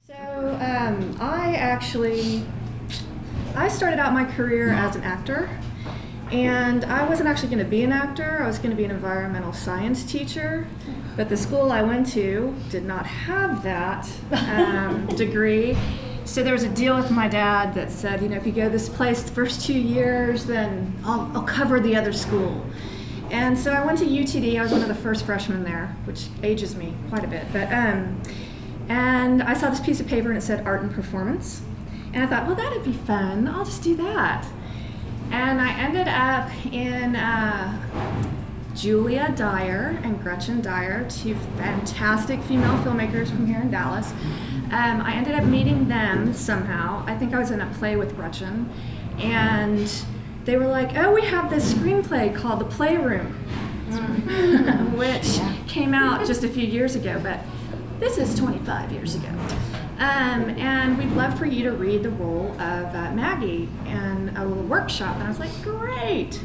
So I started out my career as an actor, and I wasn't actually going to be an actor. I was going to be an environmental science teacher, but the school I went to did not have that degree. So there was a deal with my dad that said, you know, if you go this place the first 2 years, then I'll cover the other school. And so I went to UTD. I was one of the first freshmen there, which ages me quite a bit. But and I saw this piece of paper and it said art and performance. And I thought, well, that'd be fun. I'll just do that. And I ended up in Julia Dyer and Gretchen Dyer, two fantastic female filmmakers from here in Dallas. I ended up meeting them somehow. I think I was in a play with Gretchen. And they were like, oh, we have this screenplay called The Playroom, which came out just a few years ago, but this is 25 years ago. And we'd love for you to read the role of Maggie in a little workshop. And I was like, great.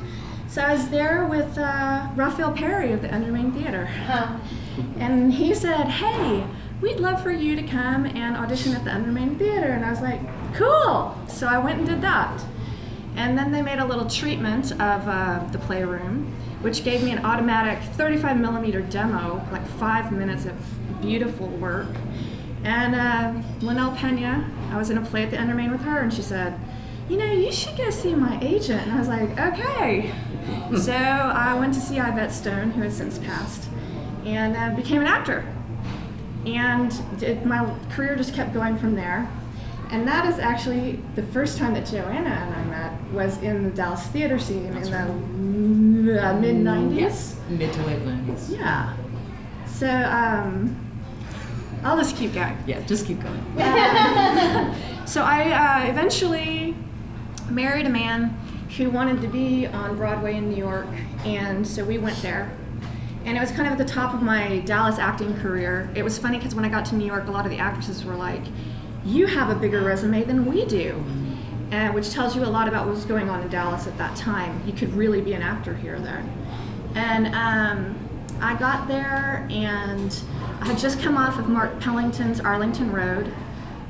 So I was there with Raphael Perry of the Undermain Theater. And he said, hey, we'd love for you to come and audition at the Undermain Theater. And I was like, cool. So I went and did that. And then they made a little treatment of the Playroom, which gave me an automatic 35 millimeter demo, like 5 minutes of beautiful work. And Linnell Pena, I was in a play at the Undermain with her, and she said, you know, you should go see my agent. And I was like, okay. So I went to see Yvette Stone, who has since passed, and became an actor. And my career just kept going from there. And that is actually the first time that Joanna and I met was in the Dallas theater scene in the mid-90s. Yes, mid to late 90s. Yeah. So I'll just keep going. Yeah, just keep going. So I eventually married a man who wanted to be on Broadway in New York, and so we went there. And it was kind of at the top of my Dallas acting career. It was funny because when I got to New York, a lot of the actresses were like, you have a bigger resume than we do, which tells you a lot about what was going on in Dallas at that time. You could really be an actor here then. And I got there, and I had just come off of Mark Pellington's Arlington Road.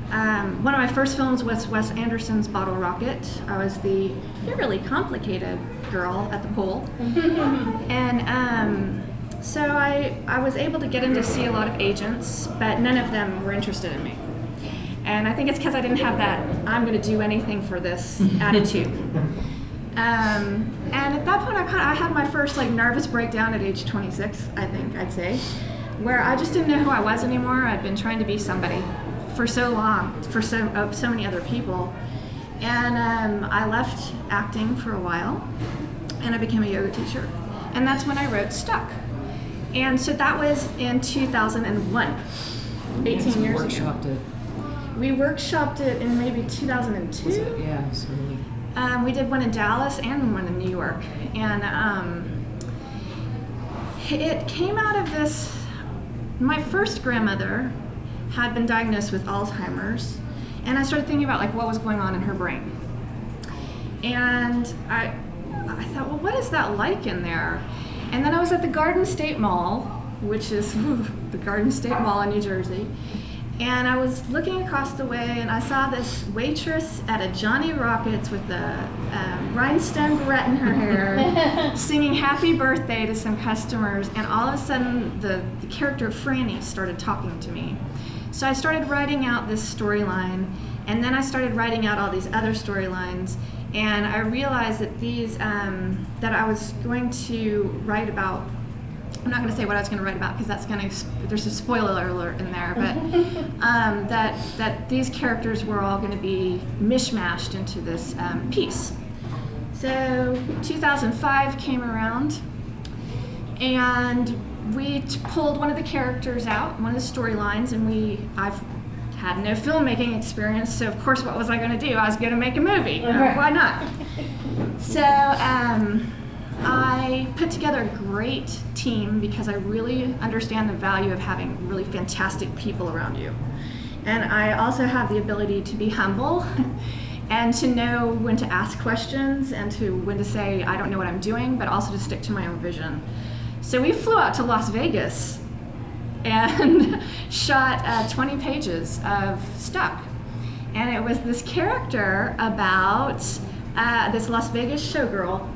One of my first films was Wes Anderson's Bottle Rocket. I was the really complicated girl at the pool. And so I was able to get in to see a lot of agents, but none of them were interested in me. And I think it's because I didn't have that I'm going to do anything for this attitude. And at that point, I had my first nervous breakdown at age 26, I think I'd say, where I just didn't know who I was anymore. I'd been trying to be somebody for so long, for so many other people. And I left acting for a while, and I became a yoga teacher. And that's when I wrote Stuck. And so that was in 2001, 18 years ago. We workshopped it in maybe 2002. Was it? Yeah, it was early. We did one in Dallas and one in New York. And it came out of this, my first grandmother had been diagnosed with Alzheimer's, and I started thinking about what was going on in her brain. And I thought, well, what is that like in there? And then I was at the Garden State Mall, which is the Garden State Mall in New Jersey. And I was looking across the way, and I saw this waitress at a Johnny Rockets with a rhinestone barrette in her hair, singing happy birthday to some customers, and all of a sudden the character of Franny started talking to me. So I started writing out this storyline, and then I started writing out all these other storylines, and I realized that that I was going to write about, I'm not going to say what I was going to write about because there's a spoiler alert in there, but that these characters were all going to be mishmashed into this piece. So 2005 came around, and we pulled one of the characters out, one of the storylines, and I've had no filmmaking experience, so of course what was I going to do? I was going to make a movie. Why not? So I put together a great team because I really understand the value of having really fantastic people around you. And I also have the ability to be humble and to know when to ask questions and when to say, I don't know what I'm doing, but also to stick to my own vision. So we flew out to Las Vegas and shot 20 pages of Stuck. And it was this character about this Las Vegas showgirl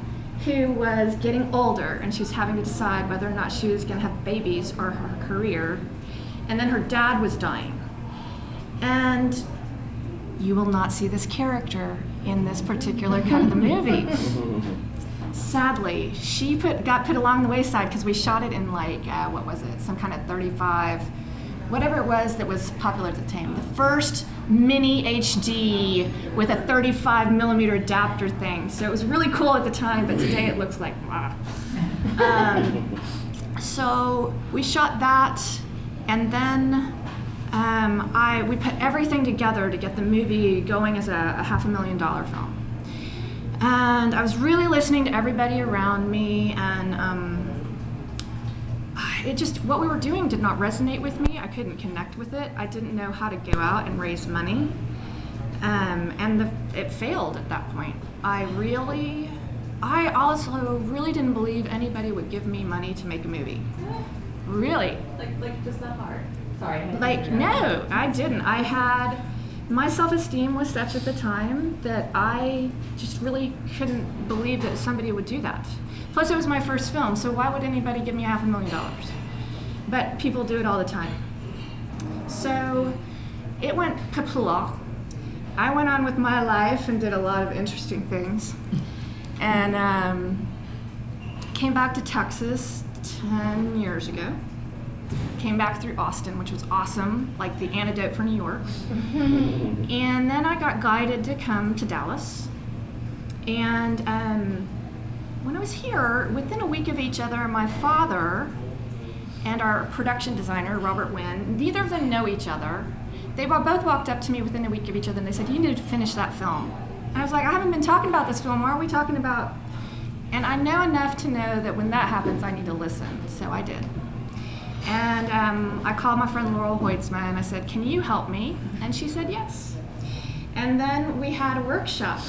who was getting older, and she was having to decide whether or not she was going to have babies or her career. And then her dad was dying. And you will not see this character in this particular cut of the movie. Sadly, she got put along the wayside because we shot it in what was it, some kind of 35, whatever it was that was popular at the time. The first mini HD with a 35 millimeter adapter thing. So it was really cool at the time, but today it looks like, wow. So we shot that, and then we put everything together to get the movie going as a $500,000 film. And I was really listening to everybody around me, and what we were doing did not resonate with me. I couldn't connect with it. I didn't know how to go out and raise money. It failed at that point. I also really didn't believe anybody would give me money to make a movie. Really. Like just that hard? Sorry. No, I didn't. My self-esteem was such at the time that I just really couldn't believe that somebody would do that. Plus, it was my first film, so why would anybody give me $500,000? But people do it all the time. So it went kapla. I went on with my life and did a lot of interesting things. And came back to Texas 10 years ago. Came back through Austin, which was awesome, like the antidote for New York. And then I got guided to come to Dallas. And when I was here, within a week of each other, my father and our production designer, Robert Wynn, neither of them know each other. They both walked up to me within a week of each other and they said, "You need to finish that film." And I was like, "I haven't been talking about this film. What are we talking about?" And I know enough to know that when that happens, I need to listen. So I did. And I called my friend Laurel Hoytsma and I said, "Can you help me?" And she said yes. And then we had a workshop.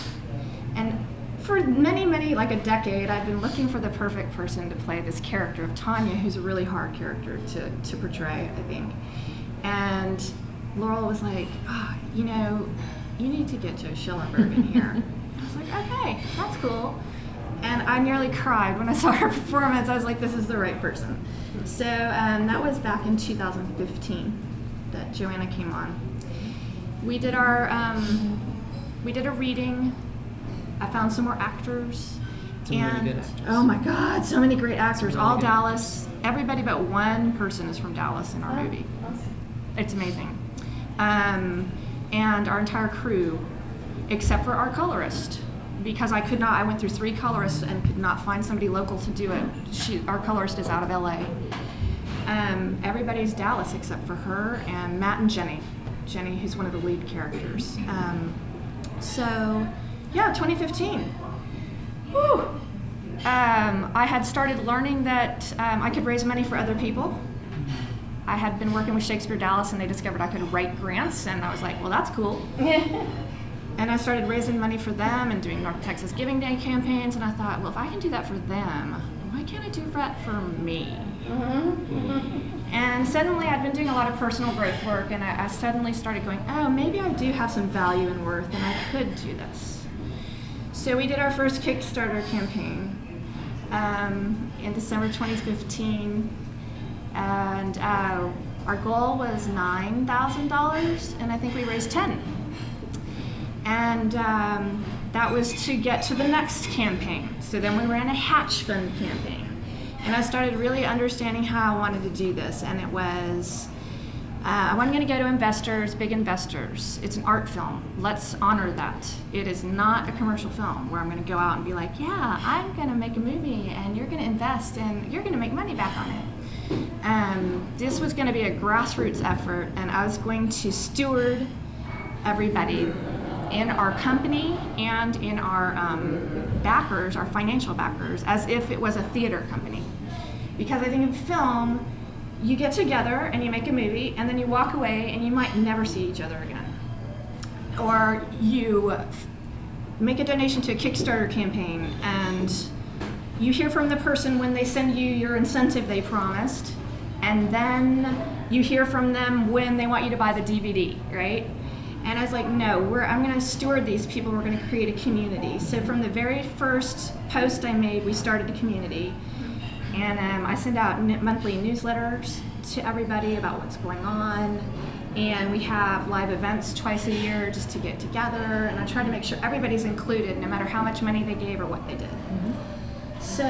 And for many, like a decade, I've been looking for the perfect person to play this character of Tanya, who's a really hard character to portray, I think. And Laurel was like, you need to get Joe Schellenberg in here. I was like, okay, that's cool. And I nearly cried when I saw her performance. I was like, this is the right person. So that was back in 2015 that Joanna came on. We did we did a reading. I found some more actors. Some really good actors. Oh my God, so many great actors, all Dallas. Everybody but one person is from Dallas in our movie. Awesome. It's amazing. And our entire crew, except for our colorist. Because I went through 3 colorists and could not find somebody local to do it. Our colorist is out of LA. Everybody's Dallas except for her and Matt and Jenny. Jenny, who's one of the lead characters. So, yeah, 2015. Whew. I had started learning that I could raise money for other people. I had been working with Shakespeare Dallas and they discovered I could write grants, and I was like, well, that's cool. And I started raising money for them and doing North Texas Giving Day campaigns, and I thought, well, if I can do that for them, why can't I do that for me? And suddenly I'd been doing a lot of personal growth work, and I suddenly started going, oh, maybe I do have some value and worth, and I could do this. So we did our first Kickstarter campaign in December 2015, and our goal was $9,000, and I think we raised 10. And that was to get to the next campaign. So then we ran a Hatch Fund campaign. And I started really understanding how I wanted to do this. And it was, I wasn't going to go to investors, big investors. It's an art film. Let's honor that. It is not a commercial film where I'm going to go out and be like, yeah, I'm going to make a movie and you're going to invest and you're going to make money back on it. This was going to be a grassroots effort, and I was going to steward everybody in our company and in our backers, our financial backers, as if it was a theater company. Because I think in film, you get together and you make a movie, and then you walk away and you might never see each other again. Or you make a donation to a Kickstarter campaign, and you hear from the person when they send you your incentive they promised, and then you hear from them when they want you to buy the DVD, right? And I was like, no, I'm going to steward these people. We're going to create a community. So from the very first post I made, we started a community. And I send out monthly newsletters to everybody about what's going on. And we have live events twice a year just to get together. And I try to make sure everybody's included, no matter how much money they gave or what they did. So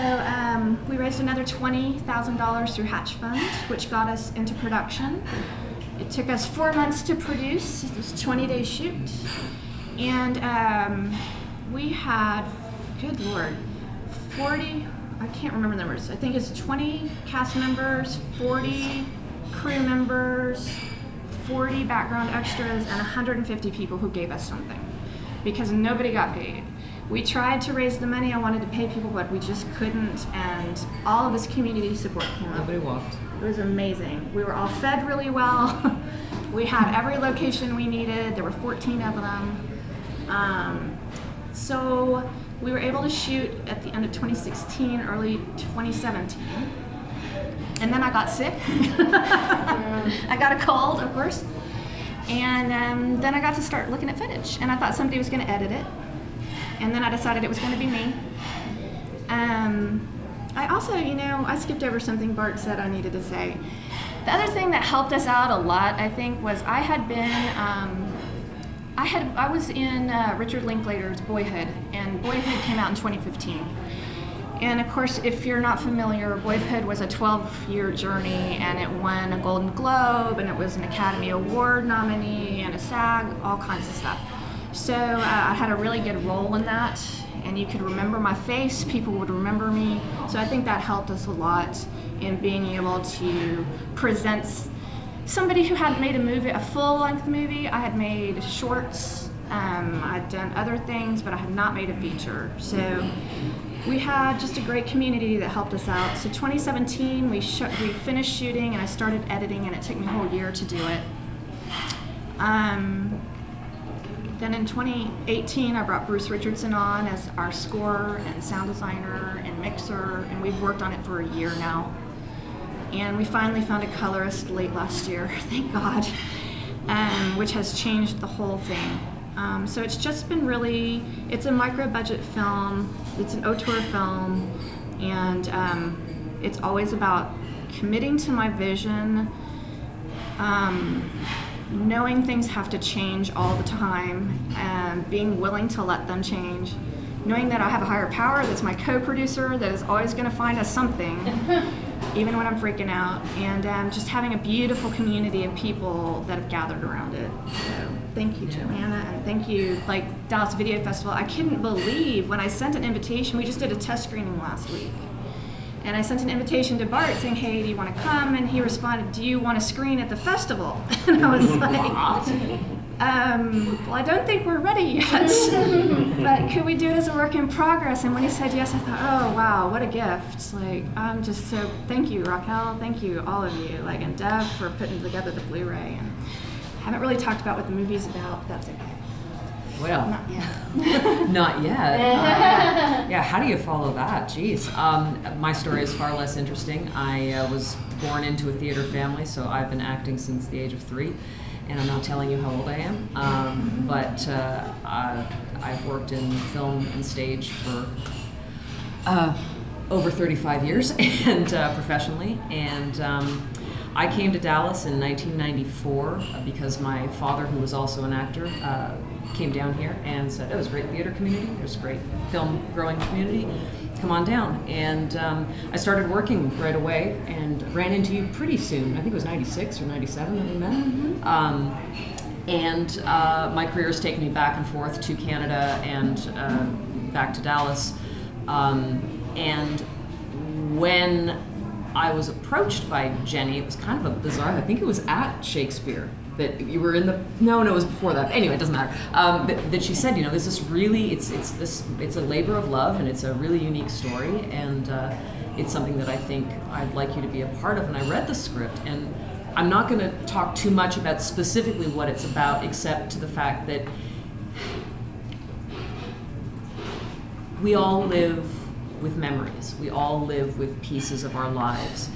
we raised another $20,000 through Hatch Fund, which got us into production. It took us 4 months to produce. It was a 20-day shoot. And we had, good Lord, 40, I can't remember the numbers. I think it's 20 cast members, 40 crew members, 40 background extras, and 150 people who gave us something, because nobody got paid. We tried to raise the money. I wanted to pay people, but we just couldn't, and all of this community support came up. Nobody walked. It was amazing. We were all fed really well. We had every location we needed. There were 14 of them. So we were able to shoot at the end of 2016, early 2017. And then I got sick. I got a cold, of course. And then I got to start looking at footage. And I thought somebody was going to edit it. And then I decided it was going to be me. I also, I skipped over something Bart said I needed to say. The other thing that helped us out a lot, I think, was I had been, I was in Richard Linklater's Boyhood, and Boyhood came out in 2015. And of course, if you're not familiar, Boyhood was a 12-year journey, and it won a Golden Globe, and it was an Academy Award nominee, and a SAG, all kinds of stuff. So I had a really good role in that, and you could remember my face, people would remember me. So I think that helped us a lot in being able to present somebody who had made a movie, a full-length movie. I had made shorts, I'd done other things, but I had not made a feature. So we had just a great community that helped us out. So 2017, we finished shooting, and I started editing, and it took me a whole year to do it. Then in 2018, I brought Bruce Richardson on as our score and sound designer and mixer, and we've worked on it for a year now. And we finally found a colorist late last year, thank God, which has changed the whole thing. So it's just been it's a micro-budget film, it's an auteur film, and it's always about committing to my vision, knowing things have to change all the time, and being willing to let them change, knowing that I have a higher power that's my co-producer that is always going to find us something, even when I'm freaking out, and just having a beautiful community of people that have gathered around it. So thank you, Joanna, and thank you, Dallas Video Festival. I couldn't believe when I sent an invitation. We just did a test screening last week. And I sent an invitation to Bart saying, hey, do you want to come? And he responded, do you want to screen at the festival? And I was like, well, I don't think we're ready yet, but could we do it as a work in progress? And when he said yes, I thought, oh, wow, what a gift. I'm just so, thank you, Raquel, thank you, all of you, and Deb for putting together the Blu-ray. And I haven't really talked about what the movie's about, but that's okay. Well, not yet. Not yet. Yeah, how do you follow that? Jeez. My story is far less interesting. I was born into a theater family, so I've been acting since the age of 3, and I'm not telling you how old I am. But I've worked in film and stage for over 35 years, and professionally. And I came to Dallas in 1994 because my father, who was also an actor, came down here and said, oh, there's a great theater community, there's a great film growing community, come on down. And I started working right away and ran into you pretty soon. I think it was 96 or 97 that we met. Mm-hmm. My career has taken me back and forth to Canada and back to Dallas. And when I was approached by Jenni, it was kind of a bizarre, I think it was at Shakespeare, that you were in no, it was before that. Anyway, it doesn't matter. That she said, there's this really, it's a labor of love, and it's a really unique story, and it's something that I think I'd like you to be a part of. And I read the script, and I'm not going to talk too much about specifically what it's about, except to the fact that we all live with memories. We all live with pieces of our lives.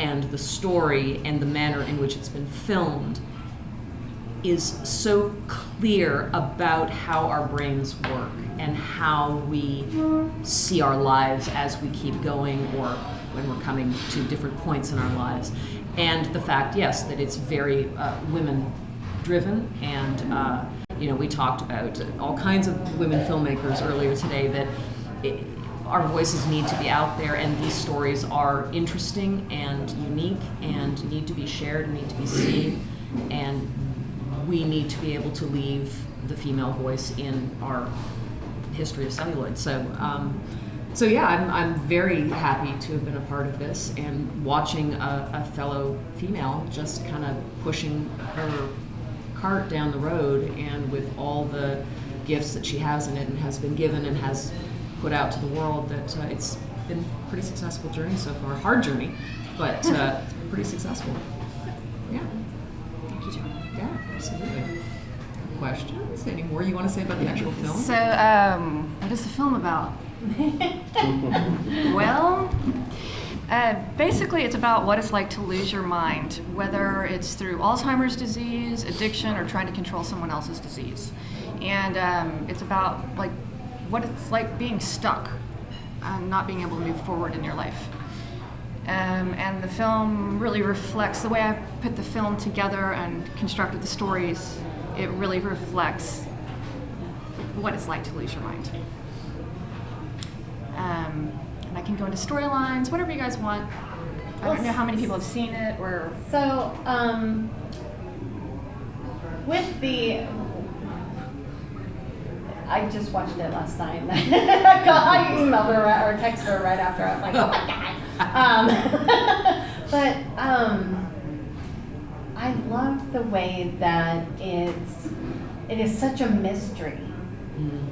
and the story and the manner in which it's been filmed is so clear about how our brains work and how we see our lives as we keep going or when we're coming to different points in our lives. And the fact, yes, that it's very women-driven, and we talked about all kinds of women filmmakers earlier today, that our voices need to be out there, and these stories are interesting and unique and need to be shared and need to be seen, and we need to be able to leave the female voice in our history of celluloid. So yeah, I'm very happy to have been a part of this, and watching a fellow female just kind of pushing her cart down the road, and with all the gifts that she has in it and has been given and has put out to the world, that it's been a pretty successful journey so far. Hard journey, but it's been pretty successful. Yeah. Thank you, John. Yeah, absolutely. Questions? Any more you want to say about the actual film? So, what is the film about? Well, basically it's about what it's like to lose your mind, whether it's through Alzheimer's disease, addiction, or trying to control someone else's disease. And it's about like what it's like being stuck and not being able to move forward in your life. And the film really reflects the way I put the film together and constructed the stories. It really reflects what it's like to lose your mind. And I can go into storylines, whatever you guys want. I don't know how many people have seen it, or... So, with the... I just watched it last night. I emailed her or texted her right after. I was like, oh my God. But I love the way that it is such a mystery.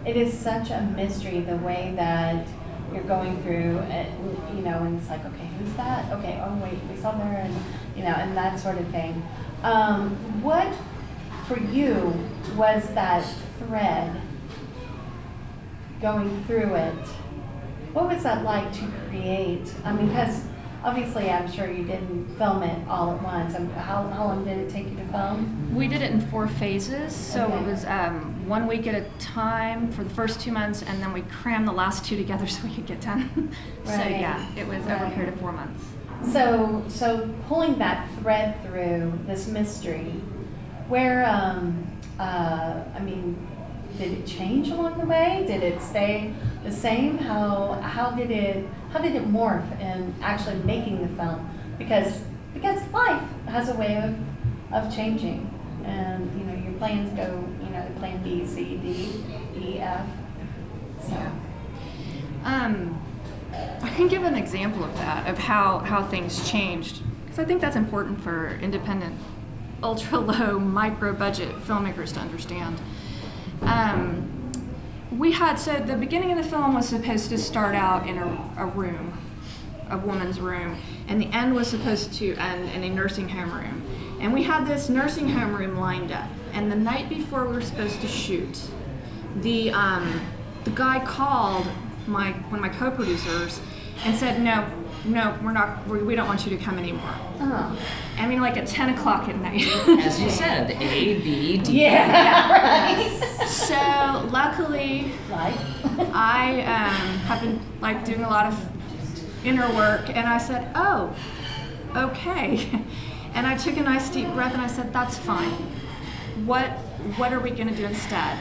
It is such a mystery, the way that you're going through, and it's like, okay, who's that? Okay, oh wait, we saw her, and and that sort of thing. What for you was that thread going through it? What was that like to create? I mean, because obviously I'm sure you didn't film it all at once. How long did it take you to film? We did it in 4 phases, so Okay. it was 1 week at a time for the first 2 months, and then we crammed the last 2 together so we could get done. So Right. yeah, it was over a Right. period of 4 months. So pulling that thread through this mystery, where I mean, did it change along the way? Did it stay the same? How did it morph in actually making the film? Because life has a way of changing, and your plans go, plan B, C, D, E, F. So I can give an example of that, of how things changed, because I think that's important for independent, ultra-low, micro-budget filmmakers to understand. So the beginning of the film was supposed to start out in a room, a woman's room, and the end was supposed to end in a nursing home room. And we had this nursing home room lined up, and the night before we were supposed to shoot, the guy called one of my co-producers and said, no, we don't want you to come anymore. oh. I mean, like at 10 o'clock at night. As you said, A, B, D. Yeah, right. So luckily, Life. I have been like doing a lot of inner work, and I said, oh, okay. And I took a nice deep breath and I said, that's fine. What are we gonna do instead?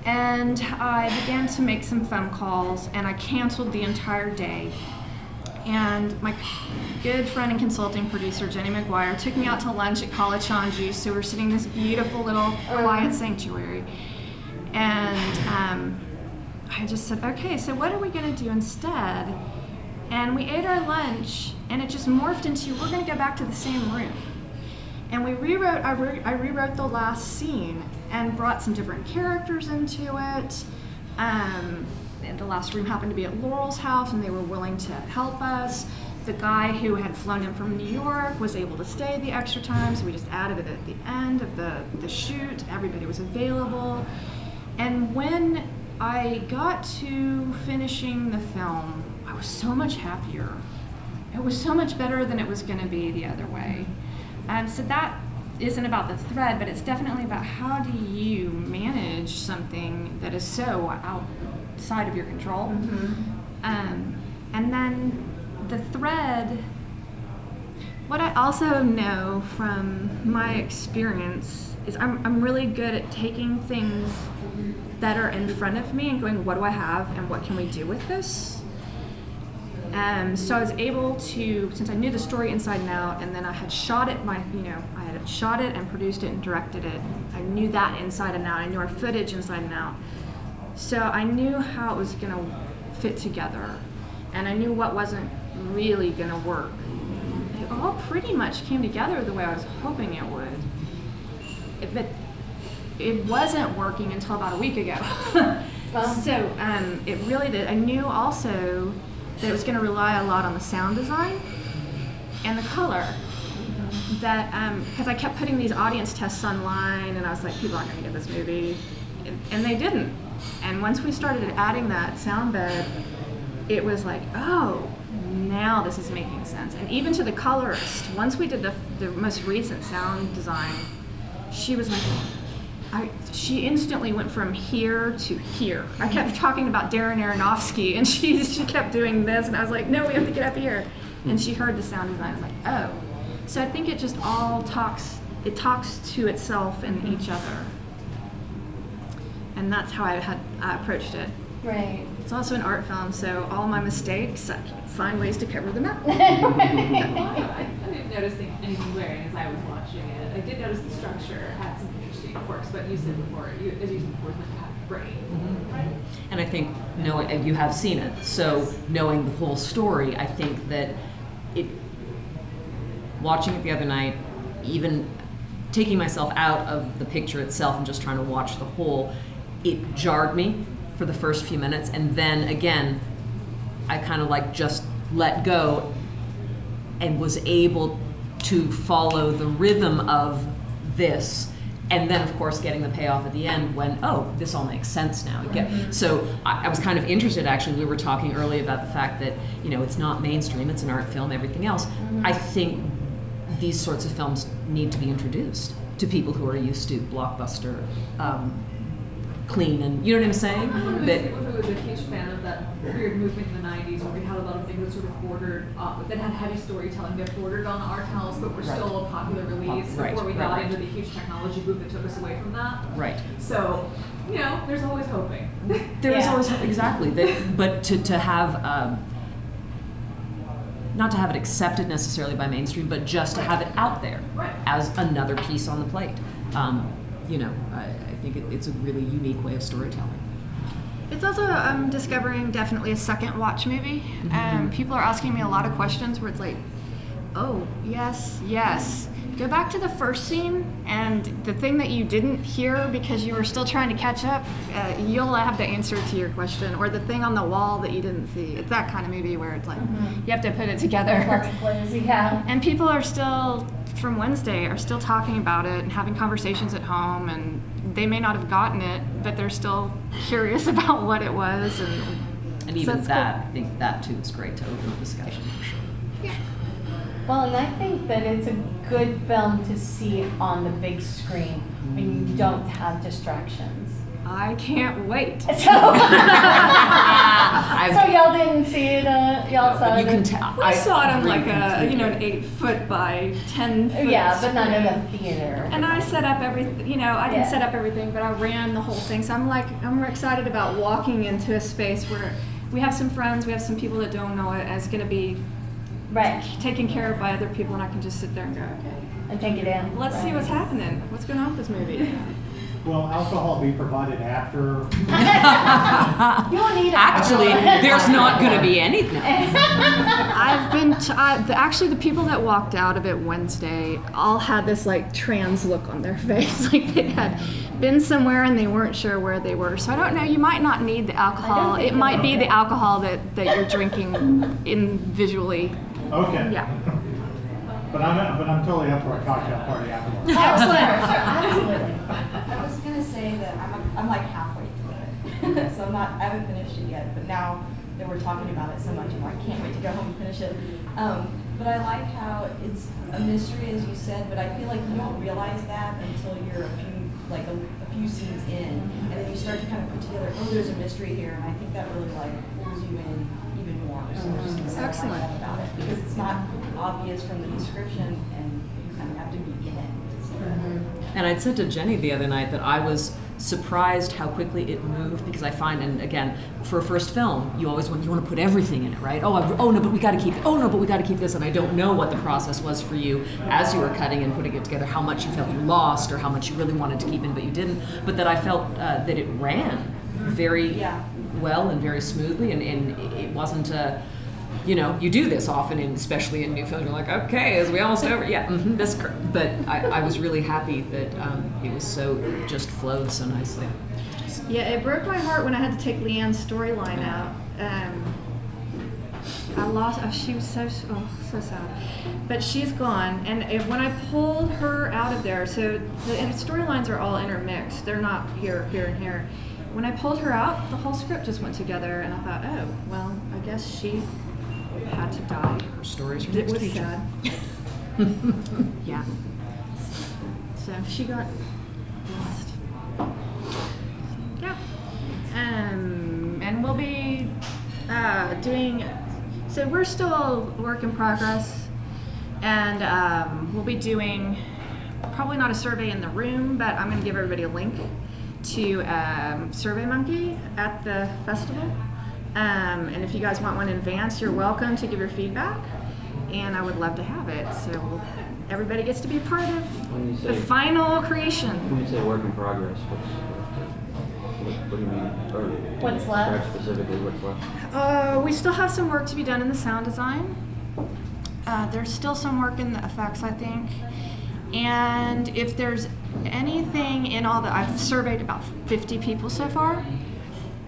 And I began to make some phone calls, and I canceled the entire day. And my good friend and consulting producer, Jenny McGuire, took me out to lunch at College Shanji. So we're sitting in this beautiful little quiet sanctuary. And I just said, okay, so what are we gonna do instead? And we ate our lunch, and it just morphed into, we're gonna go back to the same room. And I rewrote the last scene and brought some different characters into it. And the last room happened to be at Laurel's house, and they were willing to help us. The guy who had flown in from New York was able to stay the extra time, so we just added it at the end of the shoot. Everybody was available. And when I got to finishing the film, I was so much happier. it was so much better than it was going to be the other way. So that isn't about the thread, but it's definitely about how do you manage something that is so outside of your control. And then the thread, what I also know from my experience is I'm really good at taking things that are in front of me and going, what do I have and what can we do with this? So I was able to, since I knew the story inside and out, and then I had shot it, I had shot it and produced it and directed it. I knew that inside and out. I knew our footage inside and out. So I knew how it was going to fit together, and I knew what wasn't really going to work. It all pretty much came together the way I was hoping it would. But it wasn't working until about a week ago. So it really did. I knew also that it was going to rely a lot on the sound design and the color. That because I kept putting these audience tests online, and I was like, people aren't going to get this movie, and they didn't. And once we started adding that sound bed, it was like, oh, now this is making sense. And even to the colorist, once we did the most recent sound design, she was like, she instantly went from here to here. I kept talking about Darren Aronofsky, and she kept doing this, and I was like, no, we have to get up here. And she heard the sound design. I was like, oh. So I think it just all talks to itself and each other. And that's how I approached it. Right. It's also an art film, so all my mistakes, I find ways to cover them up. I didn't notice anything glaring as I was watching it. I did notice the structure had some interesting quirks, but you said before, as you said before, it's like a half brain, right? And I think knowing you have seen it, so knowing the whole story, I think that watching it the other night, even taking myself out of the picture itself and just trying to watch the whole, it jarred me for the first few minutes, and then again, I kind of like just let go and was able to follow the rhythm of this, and then of course getting the payoff at the end when, oh, this all makes sense now. So I was kind of interested, actually. We were talking earlier about the fact that, it's not mainstream, it's an art film, everything else. I think these sorts of films need to be introduced to people who are used to blockbuster, clean, and you know what I'm saying? Who was a huge fan of that weird movement in the 90s where we had a lot of things that sort of bordered, that had heavy storytelling that bordered on the art house, but were still a popular release before we got into the huge technology boom that took us away from that. Right. So, there's always hoping. There is always exactly. But to have, not to have it accepted necessarily by mainstream, but just to have it out there as another piece on the plate. I think it's a really unique way of storytelling. It's also discovering definitely a second watch movie. People are asking me a lot of questions where it's like, oh, yes. Go back to the first scene, and the thing that you didn't hear because you were still trying to catch up, you'll have the answer to your question, or the thing on the wall that you didn't see. It's that kind of movie where it's like, you have to put it together. Yeah. And people are still, from Wednesday, are still talking about it and having conversations at home, and they may not have gotten it, but they're still curious about what it was. And even so that, cool. I think that too is great to open a discussion for sure. Yeah. Well, and I think that it's a good film to see on the big screen when you don't have distractions. I can't wait. So, so y'all didn't see it, y'all saw You it? can tell. I saw it on really like an 8-foot by 10-foot Yeah, but not in screen. a theater. And I set up everything, I didn't set up everything, but I ran the whole thing. So I'm excited about walking into a space where we have some friends, we have some people that don't know it, as going to be taken care of by other people, and I can just sit there and go, okay. And take it in. Let's see what's happening. What's going on with this movie? Will alcohol be provided after? You won't need it. Actually, there's not going to be anything. I've been, actually the people that walked out of it Wednesday all had this like trans look on their face. Like they had been somewhere and they weren't sure where they were. So I don't know, you might not need the alcohol. It might be the alcohol that you're drinking in visually. Okay. Yeah. But I'm totally up for a cocktail party afterwards. Absolutely. I was gonna say that I'm like halfway through it, so I haven't finished it yet. But now that we're talking about it so much more. I can't wait to go home and finish it. But I like how it's a mystery, as you said, but I feel like you don't realize that until you're a few scenes in, and then you start to kind of put together, oh, there's a mystery here, and I think that really pulls you in even more. So I just think I like that about it, because it's not obvious from the description, and you kind of have to be in it to see that. And I'd said to Jenny the other night that I was surprised how quickly it moved, because I find, and again, for a first film, you want to put everything in it, right? Oh no, but we got to keep this, and I don't know what the process was for you as you were cutting and putting it together, how much you felt you lost or how much you really wanted to keep in but you didn't, but that I felt that it ran very well and very smoothly, and it wasn't a, you do this often, especially in new films. You're like, okay, is we almost over? Yeah, but I was really happy that it was just flowed so nicely. Yeah, it broke my heart when I had to take Leanne's storyline out. I lost. She was so sad. But she's gone, and when I pulled her out of there, so the storylines are all intermixed. They're not here, here, and here. When I pulled her out, the whole script just went together, and I thought, oh, well, I guess she had to die. Her stories It was sad. Yeah. So she got lost. Yeah. And we'll be doing. So we're still a work in progress, and we'll be doing probably not a survey in the room, but I'm going to give everybody a link to SurveyMonkey at the festival. And if you guys want one in advance, you're welcome to give your feedback, and I would love to have it. So everybody gets to be part of the final creation. When you say work in progress, what do you mean? Or What's left? Specifically, what's left? We still have some work to be done in the sound design. There's still some work in the effects, I think. And if there's anything in all that, I've surveyed about 50 people so far.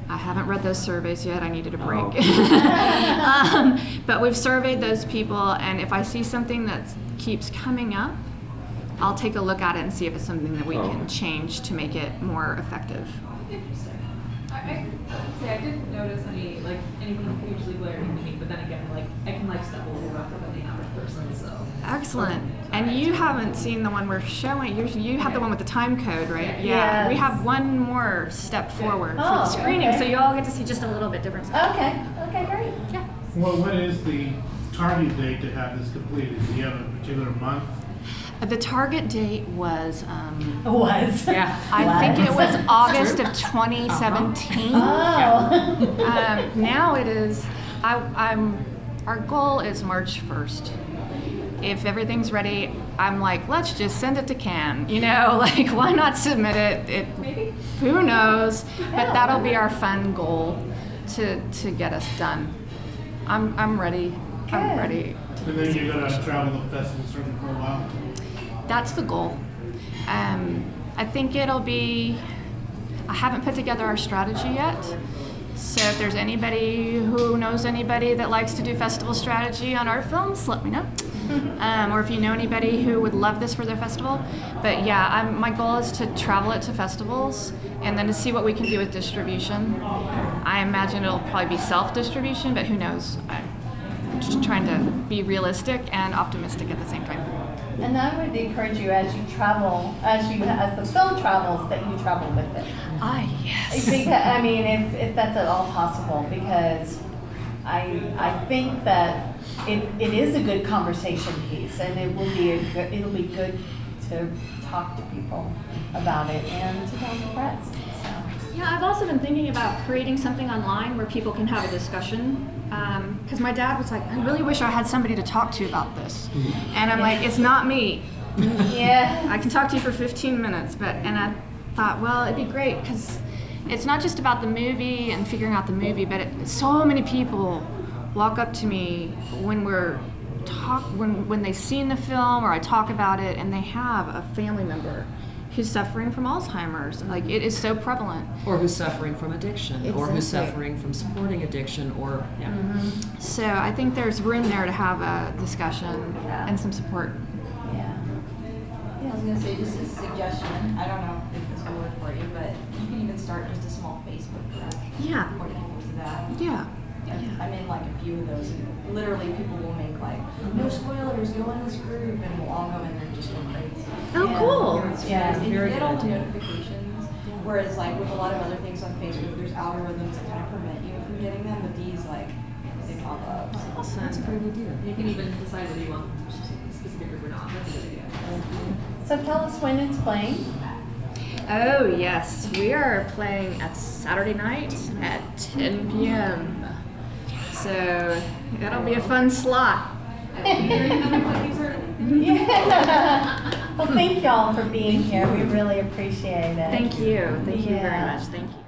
I haven't read those surveys yet. I needed a break. But we've surveyed those people, and if I see something that keeps coming up, I'll take a look at it and see if it's something that we can change to make it more effective. Interesting. I didn't notice anything hugely glaring to me, but then again, I can step a little bit from the average person, so. Excellent. And you haven't seen the one we're showing. You have the one with the time code, right? Yeah. Yes. We have one more step forward for the screening, so you all get to see just a little bit different stuff. Okay, great. Yeah. Well, what is the target date to have this completed? Do you have a particular month? The target date was, Yeah. I think it was August of 2017. Oh. Now it is, our goal is March 1st. If everything's ready, I'm like, let's just send it to Cannes. Why not submit it? Maybe. Who knows? But that'll be our fun goal to get us done. I'm ready. I'm ready. And then you're going to travel the festival circuit for a while? That's the goal. I think it'll be, I haven't put together our strategy yet. So if there's anybody who knows anybody that likes to do festival strategy on art films, let me know. Or if you know anybody who would love this for their festival. But yeah, my goal is to travel it to festivals and then to see what we can do with distribution. I imagine it'll probably be self-distribution, but who knows? I'm just trying to be realistic and optimistic at the same time. And I would encourage you as you travel, as the film travels, that you travel with it. Yes. Because, if that's at all possible, because I think that it is a good conversation piece, and it'll be good to talk to people about it and to tell the press. So. Yeah, I've also been thinking about creating something online where people can have a discussion. Because my dad was like, I really wish I had somebody to talk to about this. And I'm like, it's not me. Yeah. I can talk to you for 15 minutes, and I thought, well, it'd be great because it's not just about the movie and figuring out the movie, but so many people walk up to me when when they've seen the film or I talk about it, and they have a family member who's suffering from Alzheimer's. It is so prevalent. Or who's suffering from addiction, or who's suffering from supporting addiction, or So I think there's room there to have a discussion and some support. Yeah. I was going to say, just a suggestion, I don't know if this will work for you, but you can even start just a small Facebook group. Yeah. More people to that. Yeah. I'm in like a few of those, and literally people will make like, no spoilers, go in this group, and we'll all go in there and just go crazy. Oh, Yeah. cool. Yeah. And you Very get all the good. notifications, whereas like with a lot of other things on Facebook, there's algorithms that kind of prevent you from getting them, but these like, they pop up. Awesome. That's a pretty good deal. You can even decide whether you want a specific group or not. That's a good idea. So tell us when it's playing. Oh, yes. We are playing at Saturday night at 10 p.m. So that'll be a fun slot. Yeah. Well, thank y'all for being here. We really appreciate it. Thank you. Thank you very Yeah. much. Thank you.